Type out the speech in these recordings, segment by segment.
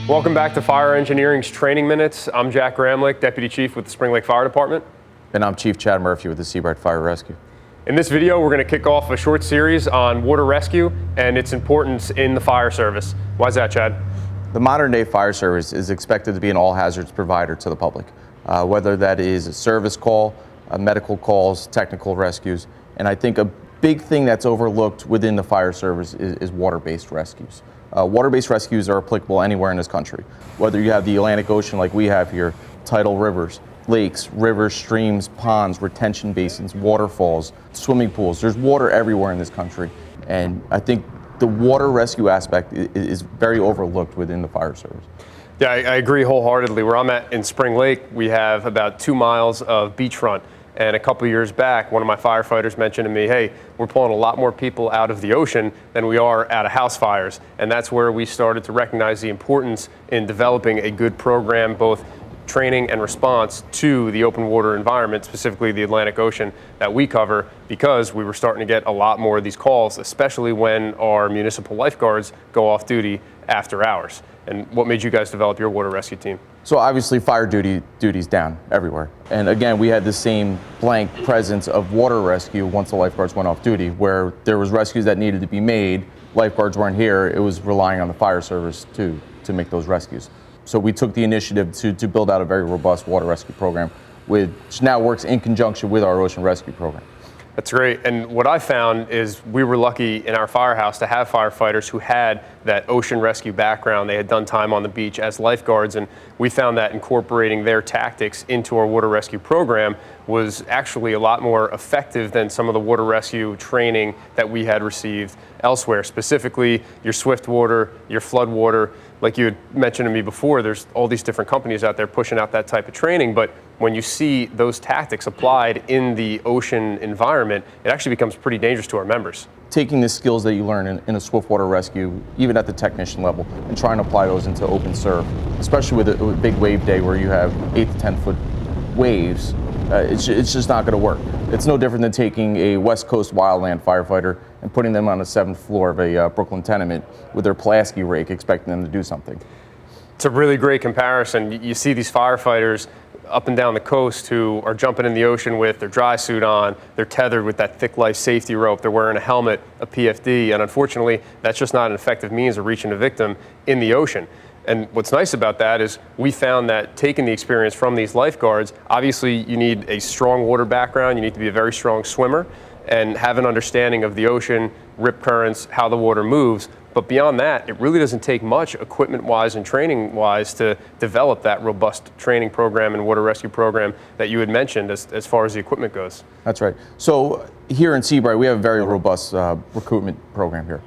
Welcome back to Fire Engineering's Training Minutes. I'm Jack Gramlich, Deputy Chief with the Spring Lake Fire Department. And I'm Chief Chad Murphy with the Seabright Fire Rescue. In this video, we're going to kick off a short series on water rescue and its importance in the fire service. Why is that, Chad? The modern day fire service is expected to be an all hazards provider to the public, whether that is a service call, medical calls, technical rescues. And I think a big thing that's overlooked within the fire service is water-based rescues. Water-based rescues are applicable anywhere in this country. Whether you have the Atlantic Ocean like we have here, tidal rivers, lakes, rivers, streams, ponds, retention basins, waterfalls, swimming pools. There's water everywhere in this country. And I think the water rescue aspect is very overlooked within the fire service. Yeah, I agree wholeheartedly. Where I'm at in Spring Lake, we have about 2 miles of beachfront. And a couple years back, one of my firefighters mentioned to me, hey, we're pulling a lot more people out of the ocean than we are out of house fires. And that's where we started to recognize the importance in developing a good program, both training and response to the open water environment, specifically the Atlantic Ocean that we cover, because we were starting to get a lot more of these calls, especially when our municipal lifeguards go off duty after hours. And what made you guys develop your water rescue team? So obviously fire duty's down everywhere. And again, we had the same blank presence of water rescue once the lifeguards went off duty, where there was rescues that needed to be made, lifeguards weren't here, it was relying on the fire service to make those rescues. So we took the initiative to build out a very robust water rescue program, which now works in conjunction with our ocean rescue program. That's great. And what I found is we were lucky in our firehouse to have firefighters who had that ocean rescue background. They had done time on the beach as lifeguards, and we found that incorporating their tactics into our water rescue program was actually a lot more effective than some of the water rescue training that we had received elsewhere, specifically your swift water, your flood water. Like you had mentioned to me before, there's all these different companies out there pushing out that type of training, but when you see those tactics applied in the ocean environment, it actually becomes pretty dangerous to our members. Taking the skills that you learn in a swift water rescue, even at the technician level, and trying to apply those into open surf, especially with a big wave day where you have 8 to 10 foot waves, it's just not going to work. It's no different than taking a West Coast wildland firefighter and putting them on the 7th floor of a Brooklyn tenement with their Pulaski rake, expecting them to do something. It's a really great comparison. You see these firefighters up and down the coast who are jumping in the ocean with their dry suit on, they're tethered with that thick life safety rope, they're wearing a helmet, a PFD, and unfortunately, that's just not an effective means of reaching a victim in the ocean. And what's nice about that is we found that taking the experience from these lifeguards, obviously you need a strong water background, you need to be a very strong swimmer, and have an understanding of the ocean, rip currents, how the water moves. But beyond that, it really doesn't take much equipment-wise and training-wise to develop that robust training program and water rescue program that you had mentioned as far as the equipment goes. That's right. So here in Seabright, we have a very robust recruitment program here.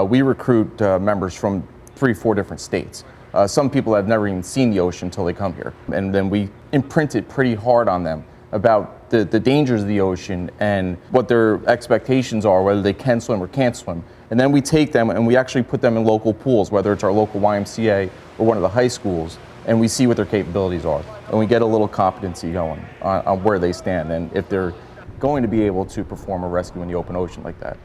We recruit members from 3-4 different states. Some people have never even seen the ocean until they come here. And then we imprint it pretty hard on them about the dangers of the ocean and what their expectations are, whether they can swim or can't swim. And then we take them and we actually put them in local pools, whether it's our local YMCA or one of the high schools, and we see what their capabilities are. And we get a little competency going on where they stand and if they're going to be able to perform a rescue in the open ocean like that.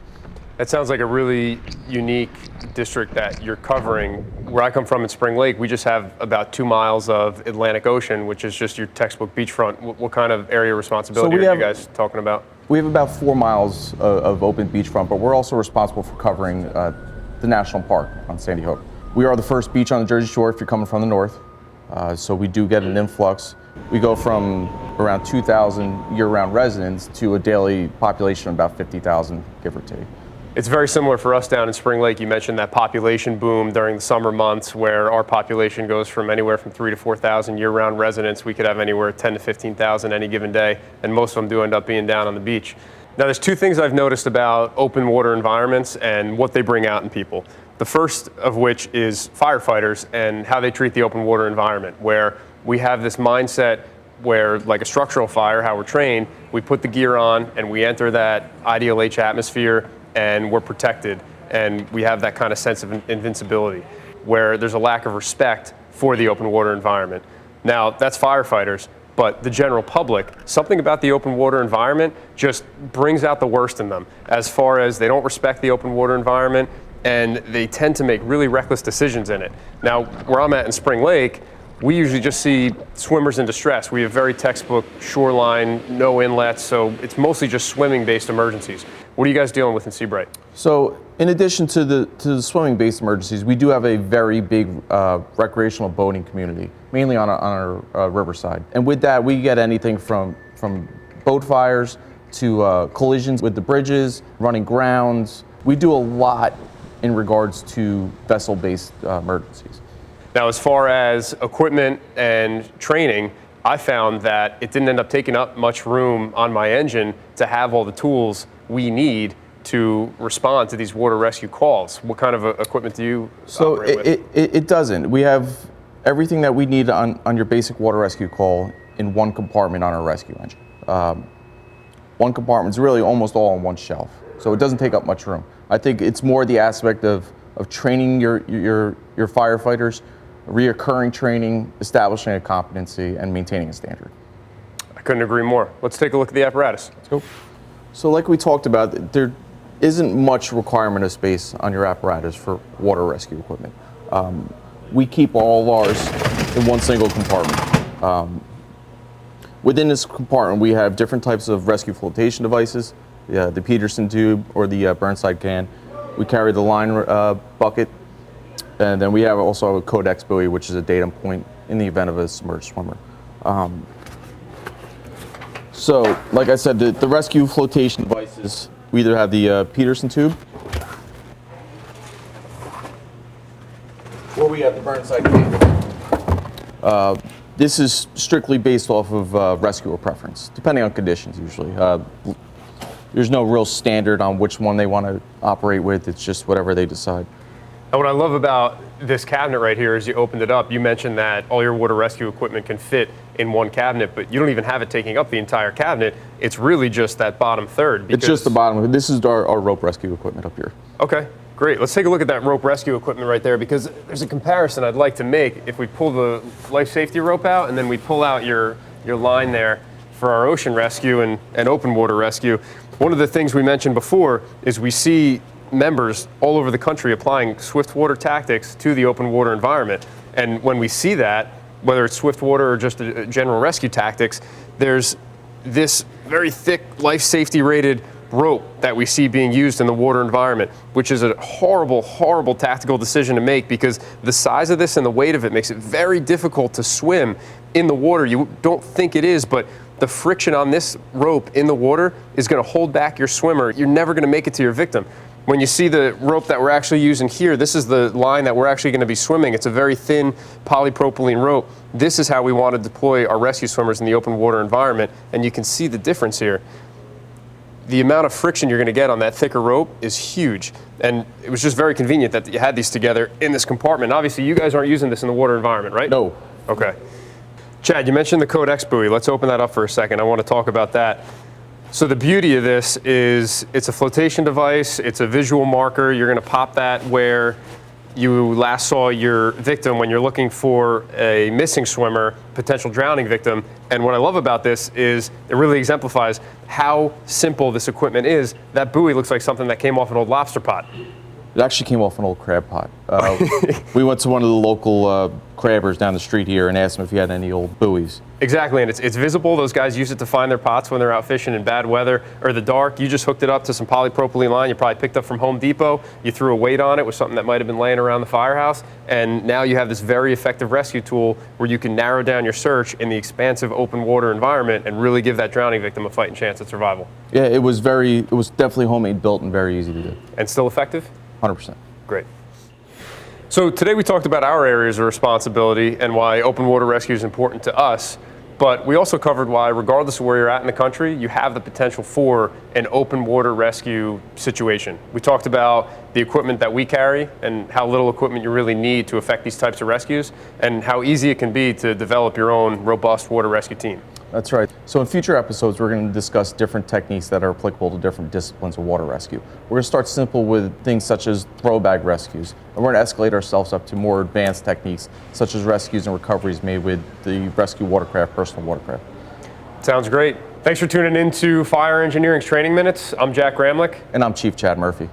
That sounds like a really unique district that you're covering. Where I come from in Spring Lake, we just have about 2 miles of Atlantic Ocean, which is just your textbook beachfront. What kind of area responsibility are you guys talking about? We have about 4 miles of open beachfront, but we're also responsible for covering the national park on Sandy Hook. We are the first beach on the Jersey Shore if you're coming from the north, so we do get an influx. We go from around 2,000 year-round residents to a daily population of about 50,000, give or take. It's very similar for us down in Spring Lake. You mentioned that population boom during the summer months where our population goes from anywhere from 3,000 to 4,000 year-round residents. We could have anywhere 10,000 to 15,000 any given day, and most of them do end up being down on the beach. Now, there's 2 things I've noticed about open water environments and what they bring out in people. The first of which is firefighters and how they treat the open water environment, where we have this mindset where, like a structural fire, how we're trained, we put the gear on and we enter that ideal H atmosphere and we're protected and we have that kind of sense of invincibility, where there's a lack of respect for the open water environment. Now, that's firefighters, but the general public, something about the open water environment just brings out the worst in them. As far as they don't respect the open water environment, and they tend to make really reckless decisions in it. Now, where I'm at in Spring Lake, we usually just see swimmers in distress. We have very textbook shoreline, no inlets, so it's mostly just swimming-based emergencies. What are you guys dealing with in Seabright? So in addition to the swimming-based emergencies, we do have a very big recreational boating community, mainly on our riverside. And with that, we get anything from boat fires to collisions with the bridges, running grounds. We do a lot in regards to vessel-based emergencies. Now, as far as equipment and training, I found that it didn't end up taking up much room on my engine to have all the tools we need to respond to these water rescue calls. What kind of equipment do you operate with? It doesn't. We have everything that we need on your basic water rescue call in one compartment on our rescue engine. One compartment is really almost all on one shelf, so it doesn't take up much room. I think it's more the aspect of training your firefighters, reoccurring training, establishing a competency, and maintaining a standard. I couldn't agree more. Let's take a look at the apparatus. Let's go. So like we talked about, there isn't much requirement of space on your apparatus for water rescue equipment. We keep all ours in one single compartment. Within this compartment, we have different types of rescue flotation devices, the Peterson tube or the Burnside can. We carry the line bucket, and then we have also a Codex buoy, which is a datum point in the event of a submerged swimmer. So, like I said, the rescue flotation devices, we either have the Peterson tube, or we have the Burnside can. This is strictly based off of rescuer preference, depending on conditions usually. There's no real standard on which one they want to operate with. It's just whatever they decide. And what I love about this cabinet right here is you opened it up. You mentioned that all your water rescue equipment can fit in one cabinet, but you don't even have it taking up the entire cabinet. It's really just that bottom third. It's just the bottom. This is our rope rescue equipment up here. Okay, great. Let's take a look at that rope rescue equipment right there, because there's a comparison I'd like to make. If we pull the life safety rope out and then we pull out your line there for our ocean rescue and open water rescue, one of the things we mentioned before is we see members all over the country applying swift water tactics to the open water environment. And when we see that, whether it's swift water or just a general rescue tactics, there's this very thick life safety rated rope that we see being used in the water environment, which is a horrible, horrible tactical decision to make, because the size of this and the weight of it makes it very difficult to swim in the water. You don't think it is, but the friction on this rope in the water is going to hold back your swimmer. You're never going to make it to your victim. When you see the rope that we're actually using here, this is the line that we're actually going to be swimming. It's a very thin polypropylene rope. This is how we want to deploy our rescue swimmers in the open water environment, and you can see the difference here. The amount of friction you're going to get on that thicker rope is huge, and it was just very convenient that you had these together in this compartment. Obviously, you guys aren't using this in the water environment, right? No. Okay. Chad, you mentioned the Codex buoy. Let's open that up for a second. I want to talk about that. So the beauty of this is it's a flotation device. It's a visual marker. You're going to pop that where you last saw your victim when you're looking for a missing swimmer, potential drowning victim. And what I love about this is it really exemplifies how simple this equipment is. That buoy looks like something that came off an old lobster pot. It actually came off an old crab pot. We went to one of the local crabbers down the street here and asked him if he had any old buoys. Exactly, and it's visible. Those guys use it to find their pots when they're out fishing in bad weather or the dark. You just hooked it up to some polypropylene line you probably picked up from Home Depot. You threw a weight on it with something that might have been laying around the firehouse, and now you have this very effective rescue tool where you can narrow down your search in the expansive open water environment and really give that drowning victim a fighting chance at survival. Yeah, it was definitely homemade built and very easy to do. And still effective? 100%. Great. So today we talked about our areas of responsibility and why open water rescue is important to us, but we also covered why, regardless of where you're at in the country, you have the potential for an open water rescue situation. We talked about the equipment that we carry and how little equipment you really need to effect these types of rescues, and how easy it can be to develop your own robust water rescue team. That's right. So in future episodes, we're going to discuss different techniques that are applicable to different disciplines of water rescue. We're going to start simple with things such as throw bag rescues, and we're going to escalate ourselves up to more advanced techniques such as rescues and recoveries made with the rescue watercraft, personal watercraft. Sounds great. Thanks for tuning in to Fire Engineering's Training Minutes. I'm Jack Gramlich. And I'm Chief Chad Murphy.